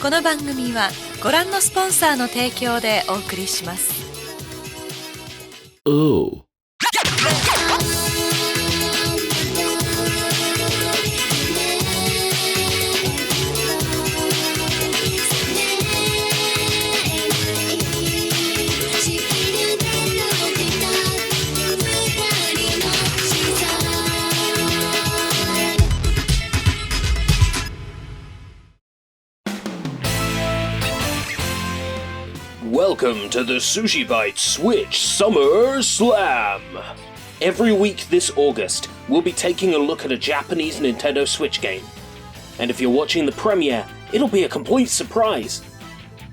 この番組はご覧のスポンサーの提供でお送りします。Welcome to the SushiBites Switch Summer Slam! Every week this August, we'll be taking a look at a Japanese Nintendo Switch game. And if you're watching the premiere, it'll be a complete surprise.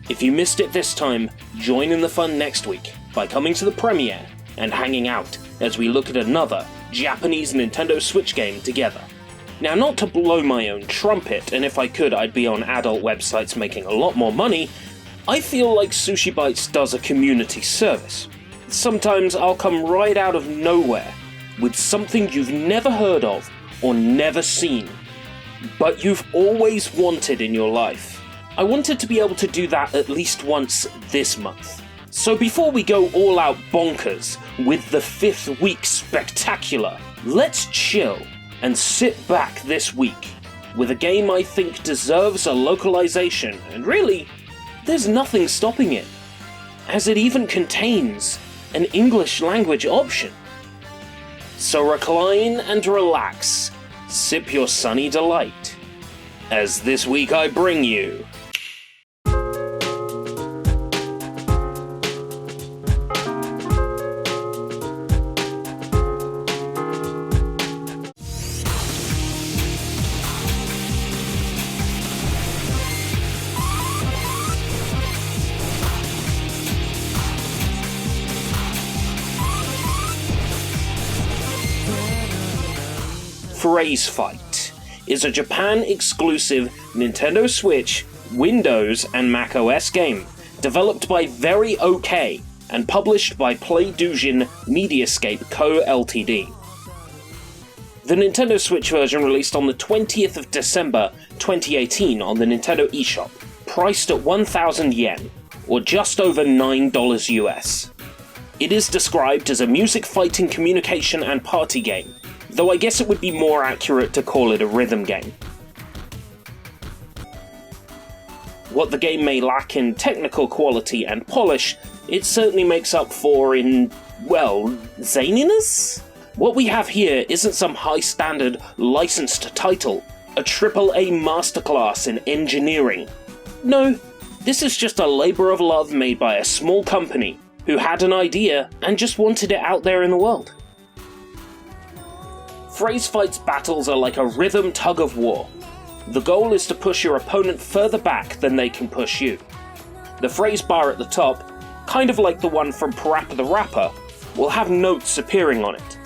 If you missed it this time, join in the fun next week by coming to the premiere and hanging out as we look at another Japanese Nintendo Switch game together. Now, not to blow my own trumpet, and if I could I'd be on adult websites making a lot more money, I feel like SushiBites does a community service. Sometimes I'll come right out of nowhere with something you've never heard of or never seen, but you've always wanted in your life. I wanted to be able to do that at least once this month. So before we go all out bonkers with the 5th week spectacular, let's chill and sit back this week with a game I think deserves a localization, and really, there's nothing stopping it, as it even contains an English language option. So recline and relax, sip your sunny delight, as this week I bring you PhraseFight is a Japan-exclusive Nintendo Switch, Windows and macOS game, developed by Very OK and published by PlayDoujin Mediascape Co. Ltd. The Nintendo Switch version released on the 20th of December 2018 on the Nintendo eShop, priced at 1,000 yen, or just over $9 US. It is described as a music, fighting, communication and party game, though I guess it would be more accurate to call it a rhythm game. What the game may lack in technical quality and polish, it certainly makes up for in, well, zaniness? What we have here isn't some high-standard, licensed title, a AAA masterclass in engineering. No, this is just a labour of love made by a small company who had an idea and just wanted it out there in the world. PhraseFight's battles are like a rhythm tug-of-war. The goal is to push your opponent further back than they can push you. The phrase bar at the top, kind of like the one from Parappa the Rapper, will have notes appearing on it.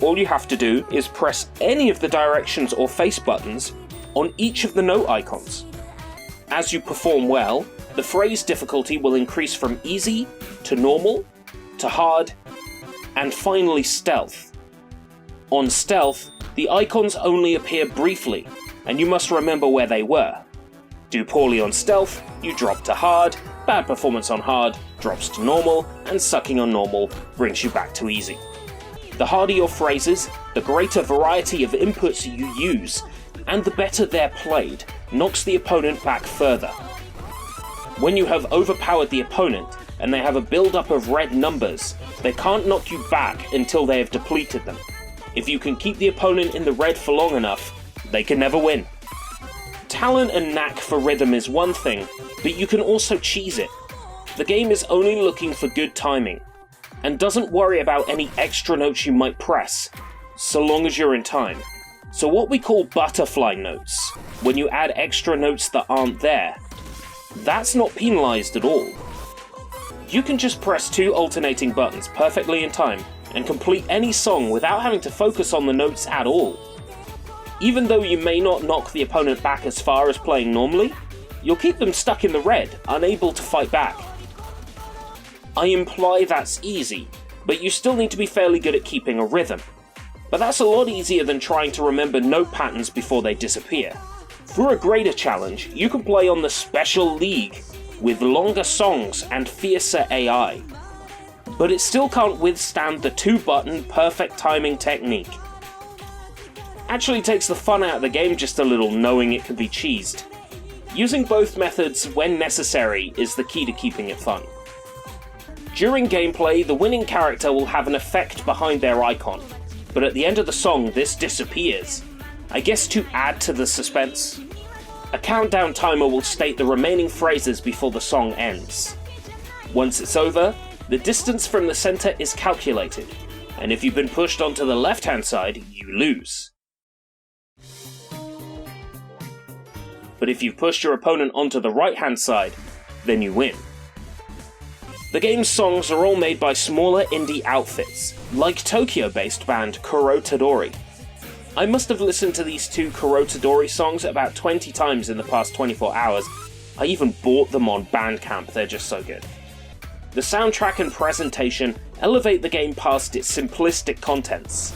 All you have to do is press any of the directions or face buttons on each of the note icons. As you perform well, the phrase difficulty will increase from easy to normal to hard, and finally stealth. On stealth, the icons only appear briefly, and you must remember where they were. Do poorly on stealth, you drop to hard, bad performance on hard drops to normal, and sucking on normal brings you back to easy. The harder your phrases, the greater variety of inputs you use, and the better they're played, knocks the opponent back further. When you have overpowered the opponent, and they have a build-up of red numbers, they can't knock you back until they have depleted them. If you can keep the opponent in the red for long enough, they can never win. Talent and knack for rhythm is one thing, but you can also cheese it. The game is only looking for good timing, and doesn't worry about any extra notes you might press, so long as you're in time. So what we call butterfly notes, when you add extra notes that aren't there, that's not penalised at all. You can just press 2 alternating buttons perfectly in time, and complete any song without having to focus on the notes at all. Even though you may not knock the opponent back as far as playing normally, you'll keep them stuck in the red, unable to fight back. I imply that's easy, but you still need to be fairly good at keeping a rhythm. But that's a lot easier than trying to remember note patterns before they disappear. For a greater challenge, you can play on the Special League, with longer songs and fiercer AI. But it still can't withstand the 2-button perfect timing technique. Actually takes the fun out of the game just a little knowing it can be cheesed. Using both methods when necessary is the key to keeping it fun. During gameplay, the winning character will have an effect behind their icon, but at the end of the song this disappears, I guess to add to the suspense. A countdown timer will state the remaining phrases before the song ends. Once it's over, the distance from the center is calculated, and if you've been pushed onto the left-hand side, you lose. But if you've pushed your opponent onto the right-hand side, then you win. The game's songs are all made by smaller indie outfits, like Tokyo-based band Kurotadori. I must have listened to these two Kurotadori songs about 20 times in the past 24 hours. I even bought them on Bandcamp, they're just so good. The soundtrack and presentation elevate the game past its simplistic contents.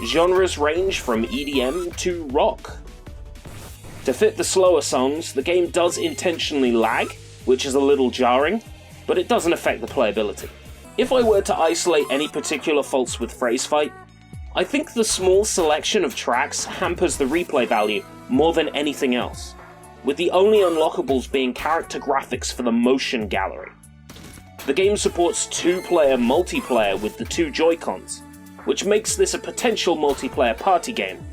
Genres range from EDM to rock. To fit the slower songs, the game does intentionally lag, which is a little jarring, but it doesn't affect the playability. If I were to isolate any particular faults with PhraseFight, I think the small selection of tracks hampers the replay value more than anything else, with the only unlockables being character graphics for the motion gallery. The game supports 2-player multiplayer with the 2 Joy-Cons, which makes this a potential multiplayer party game,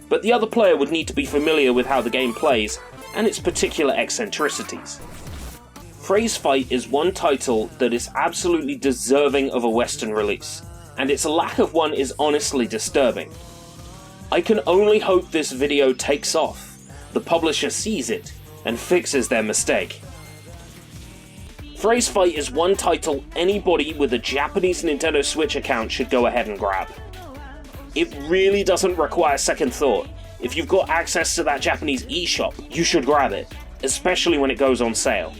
but the other player would need to be familiar with how the game plays and its particular eccentricities. PhraseFight is one title that is absolutely deserving of a Western release, and its lack of one is honestly disturbing. I can only hope this video takes off, the publisher sees it, and fixes their mistake. PhraseFight is one title anybody with a Japanese Nintendo Switch account should go ahead and grab. It really doesn't require second thought. If you've got access to that Japanese eShop, you should grab it, especially when it goes on sale.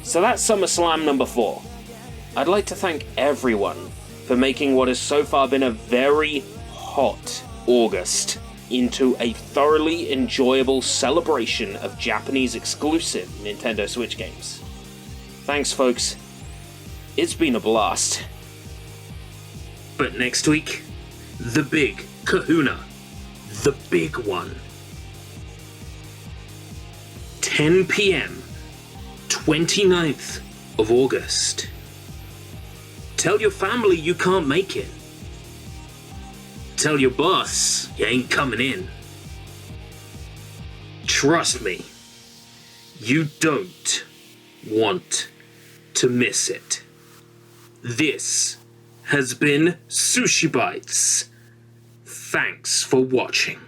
So that's Summer Slam number 4. I'd like to thank everyone for making what has so far been a very hot August into a thoroughly enjoyable celebration of Japanese exclusive Nintendo Switch games. Thanks, folks. It's been a blast. But next week, the big kahuna. The big one. 10 p.m. 29th of August. Tell your family you can't make it. Tell your boss you ain't coming in. Trust me, you don't want to miss it. This has been SushiBites. Thanks for watching.